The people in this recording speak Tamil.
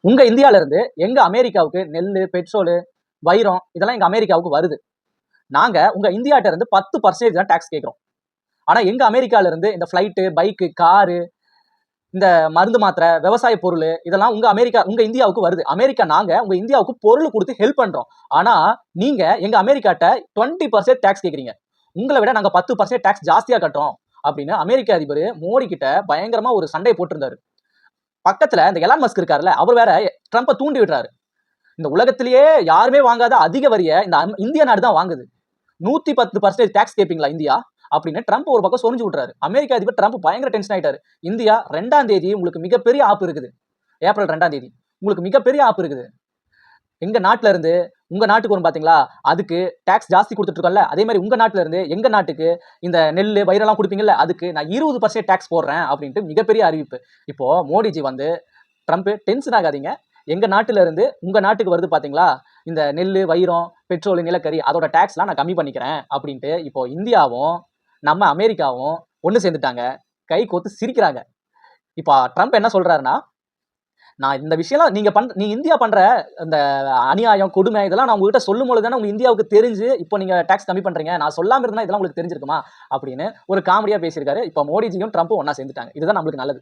உங்க இந்தியால இருந்து எங்க அமெரிக்காவுக்கு நெல், பெட்ரோல், வைரம் இதெல்லாம் எங்க அமெரிக்காவுக்கு வருது. நாங்க உங்க இந்தியாட்ட இருந்து 10% தான் டாக்ஸ் கேட்கிறோம். ஆனா எங்க அமெரிக்கால இருந்து இந்த ஃபிளைட்டு, பைக்கு, காரு, இந்த மருந்து மாத்திரை, விவசாய பொருள் இதெல்லாம் உங்க இந்தியாவுக்கு வருது. நாங்க உங்க இந்தியாவுக்கு பொருள் கொடுத்து ஹெல்ப் பண்றோம். ஆனா நீங்க எங்க அமெரிக்காட்ட 20% டாக்ஸ் கேக்குறீங்க. உங்களை விட நாங்க 10% டாக்ஸ் ஜாஸ்தியா கட்டுறோம் அப்படின்னு அமெரிக்க அதிபர் மோடி கிட்ட பயங்கரமா ஒரு சண்டையை போட்டிருந்தாரு. பக்கத்துல இந்த எலான் மஸ்க் இருக்காருல்ல, அவர் வேற ட்ரம்ப்பை தூண்டி விடுறாரு. இந்த உலகத்திலேயே யாருமே வாங்காத அதிக வரிய இந்த இந்திய நாடு தான் வாங்குது. 110% டாக்ஸ் கேட்பீங்களா இந்தியா அப்படின்னு ட்ரம்ப் ஒரு பக்கம் சொரிஞ்சு விட்டுறாரு. அமெரிக்க அதிபர் ட்ரம்ப் பயங்கர டென்ஷன் ஆயிட்டாரு. இந்தியா 2ஆம் தேதி உங்களுக்கு மிகப்பெரிய ஆப்பு இருக்குது. ஏப்ரல் 2ஆம் தேதி உங்களுக்கு மிகப்பெரிய ஆப்பு இருக்குது. எங்க நாட்டுல இருந்து உங்க நாட்டுக்கு வரும் பாத்தீங்களா, அதுக்கு டாக்ஸ் ஜாஸ்தி கொடுத்துட்டு இருக்கோம்ல, அதே மாதிரி உங்க நாட்டுல இருந்து எங்க நாட்டுக்கு இந்த நெல், வைரம்லாம் கொடுப்பீங்கல்ல, அதுக்கு நான் 20% டாக்ஸ் போடுறேன் அப்படின்ட்டு மிகப்பெரிய அறிவிப்பு. இப்போ மோடிஜி வந்து ட்ரம்ப் டென்ஷன் ஆகாதீங்க, எங்க நாட்டுல இருந்து உங்க நாட்டுக்கு வருது பாத்தீங்களா இந்த நெல், வைரம், பெட்ரோல், நிலக்கரி அதோட டாக்ஸ்லாம் நான் கம்மி பண்ணிக்கிறேன் அப்படின்ட்டு இப்போ இந்தியாவும் நம்ம அமெரிக்காவும் ஒண்ணு சேர்ந்துட்டாங்க. கை கோத்து சிரிக்கிறாங்க. இப்போ ட்ரம்ப் என்ன சொல்றாருன்னா, நான் இந்த விஷயம்லாம் நீ இந்தியா பண்ற இந்த அநியாயம், கொடுமை இதெல்லாம் நான் உங்ககிட்ட சொல்லும் பொழுது தானே உங்க இந்தியாவுக்கு தெரிஞ்சு இப்போ நீங்க டாக்ஸ் கம்மி பண்றீங்க. நான் சொல்லாம இருந்தா இதெல்லாம் உங்களுக்கு தெரிஞ்சிருக்குமா அப்படின்னு ஒரு காமெடியா பேசியிருக்காரு. இப்போ மோடிஜியும் ட்ரம்ப்பும் ஒண்ணா சேர்ந்துட்டாங்க. இதுதான் நம்மளுக்கு நல்லது.